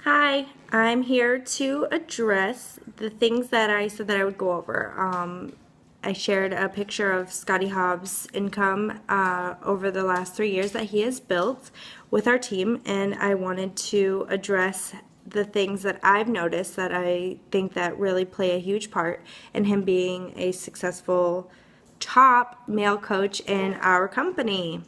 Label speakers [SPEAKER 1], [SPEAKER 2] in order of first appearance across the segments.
[SPEAKER 1] Hi, I'm here to address the things that I said that I would go over. I shared a picture of Scottie Hobbs' income over the last 3 years that he has built with our team, and I wanted to address the things that I've noticed that I think that really play a huge part in him being a successful top male coach in our company.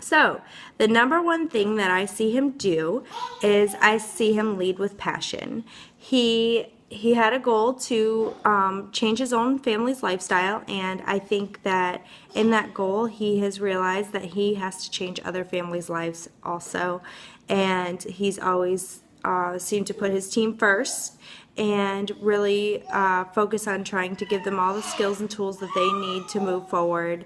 [SPEAKER 1] So, the number one thing that I see him do is I see him lead with passion. He had a goal to change his own family's lifestyle, and I think that in that goal, he has realized that he has to change other families' lives also. And he's always seemed to put his team first and really focus on trying to give them all the skills and tools that they need to move forward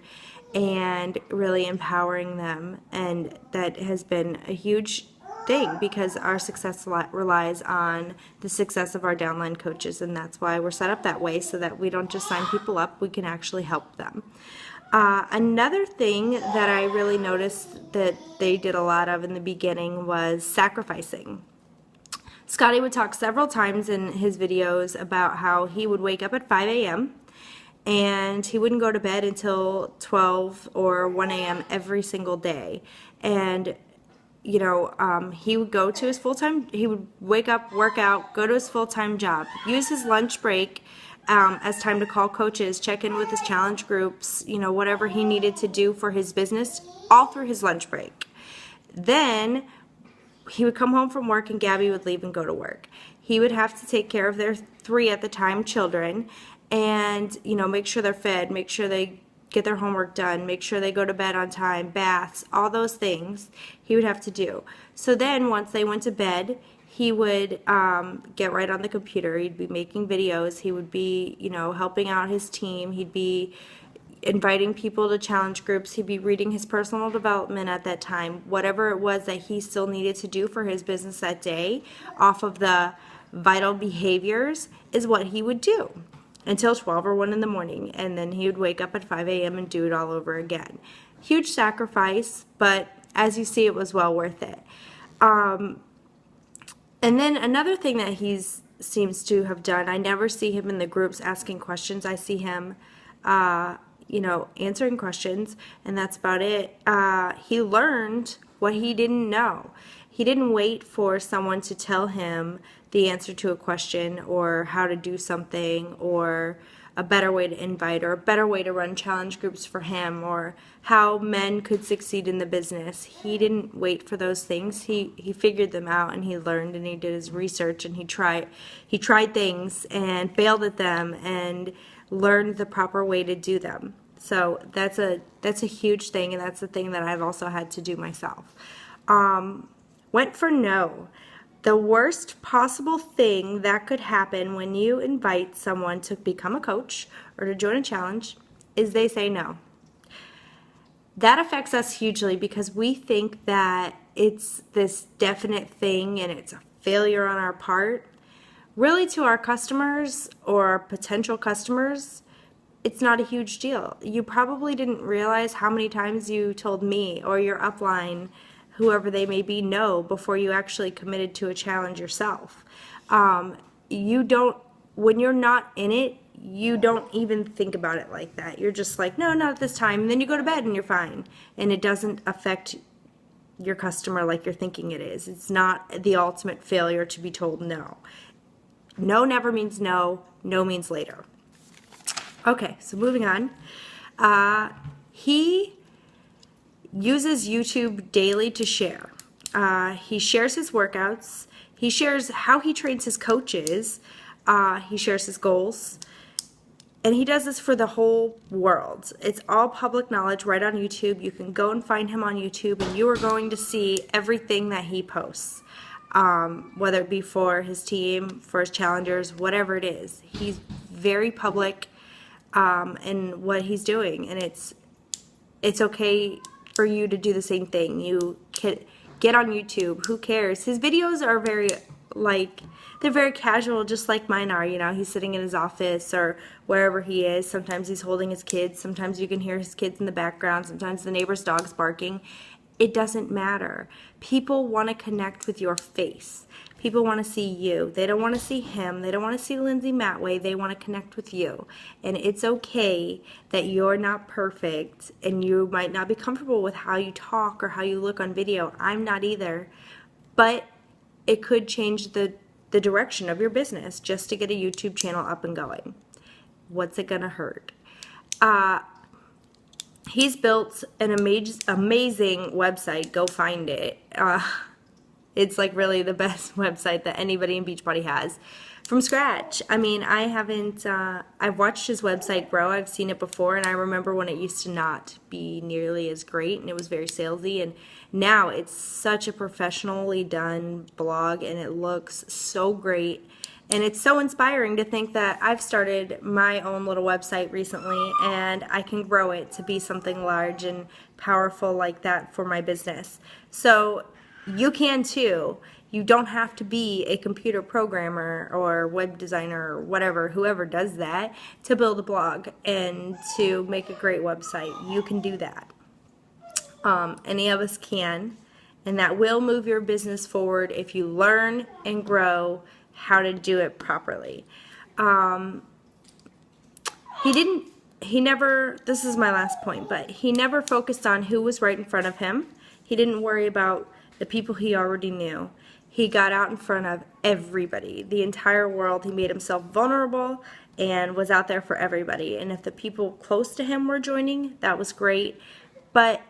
[SPEAKER 1] and really empowering them. And that has been a huge thing because our success relies on the success of our downline coaches, and that's why we're set up that way, so that we don't just sign people up, we can actually help them. Another thing that I really noticed that they did a lot of in the beginning was sacrificing. Scottie would talk several times in his videos about how he would wake up at 5 a.m. and he wouldn't go to bed until 12 or 1 a.m. every single day. And, he would go to his full-time, he would wake up, work out, go to his full-time job, use his lunch break as time to call coaches, check in with his challenge groups, whatever he needed to do for his business, all through his lunch break. Then he would come home from work and Gabby would leave and go to work. He would have to take care of their 3 at the time children and, make sure they're fed, make sure they get their homework done, make sure they go to bed on time, baths, all those things he would have to do. So then once they went to bed, he would get right on the computer. He'd be making videos. He would be, helping out his team. He'd be inviting people to challenge groups. He'd be reading his personal development at that time. Whatever it was that he still needed to do for his business that day off of the vital behaviors is what he would do until 12 or 1 in the morning. And then he would wake up at 5 a.m. and do it all over again. Huge sacrifice, but as you see, it was well worth it. And then another thing that he seems to have done, I never see him in the groups asking questions. I see him answering questions, and that's about it. He learned what he didn't know. He didn't wait for someone to tell him the answer to a question or how to do something or a better way to invite or a better way to run challenge groups for him or how men could succeed in the business. He didn't wait for those things. He figured them out, and he learned, and he did his research, and he tried things and failed at them and learned the proper way to do them. So that's a huge thing, and that's the thing that I've also had to do myself. Went for no. The worst possible thing that could happen when you invite someone to become a coach or to join a challenge is they say no. That affects us hugely because we think that it's this definite thing and it's a failure on our part. Really, to our customers or potential customers, it's not a huge deal. You probably didn't realize how many times you told me or your upline, whoever they may be, no before you actually committed to a challenge yourself. When you're not in it, you don't even think about it like that. You're just like, no, not at this time. And then you go to bed and you're fine. And it doesn't affect your customer like you're thinking it is. It's not the ultimate failure to be told no. No never means no. No means later. Okay, so moving on. He uses YouTube daily to share. He shares his workouts. He shares how he trains his coaches. He shares his goals. And he does this for the whole world. It's all public knowledge right on YouTube. You can go and find him on YouTube, and you are going to see everything that he posts. Whether it be for his team, for his challengers, whatever it is. He's very public in what he's doing, and it's okay for you to do the same thing. You get on YouTube. Who cares? His videos are they're very casual, just like mine are. He's sitting in his office or wherever he is. Sometimes he's holding his kids. Sometimes you can hear his kids in the background. Sometimes the neighbor's dog's barking. it doesn't matter. People want to connect with your face. People want to see you. They don't want to see him. They don't want to see Lindsay Matway. They want to connect with you. And it's okay that you're not perfect and you might not be comfortable with how you talk or how you look on video. I'm not either. But it could change the direction of your business just to get a YouTube channel up and going. What's it gonna hurt? He's built an amazing website. Go find it. It's like really the best website that anybody in Beachbody has from scratch. I mean, I've watched his website grow. I've seen it before, and I remember when it used to not be nearly as great, and it was very salesy, and now it's such a professionally done blog, and it looks so great. And it's so inspiring to think that I've started my own little website recently and I can grow it to be something large and powerful like that for my business. So you can too. You don't have to be a computer programmer or web designer or whatever, whoever does that, to build a blog and to make a great website. You can do that. Any of us can, and that will move your business forward if you learn and grow how to do it properly. He never, this is my last point, but he never focused on who was right in front of him. He didn't worry about the people he already knew. He got out in front of everybody, the entire world. He made himself vulnerable and was out there for everybody. And if the people close to him were joining, that was great. But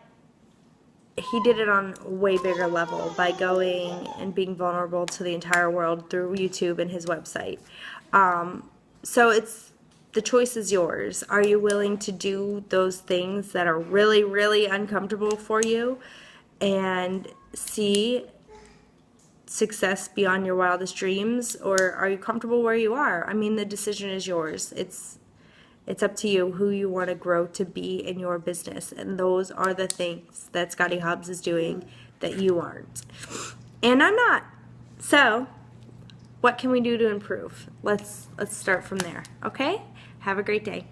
[SPEAKER 1] he did it on a way bigger level by going and being vulnerable to the entire world through YouTube and his website. So the choice is yours. Are you willing to do those things that are really, really uncomfortable for you and see success beyond your wildest dreams? Or are you comfortable where you are? I mean, the decision is yours. It's up to you who you want to grow to be in your business. And those are the things that Scottie Hobbs is doing that you aren't. And I'm not. So, what can we do to improve? Let's start from there, okay? Have a great day.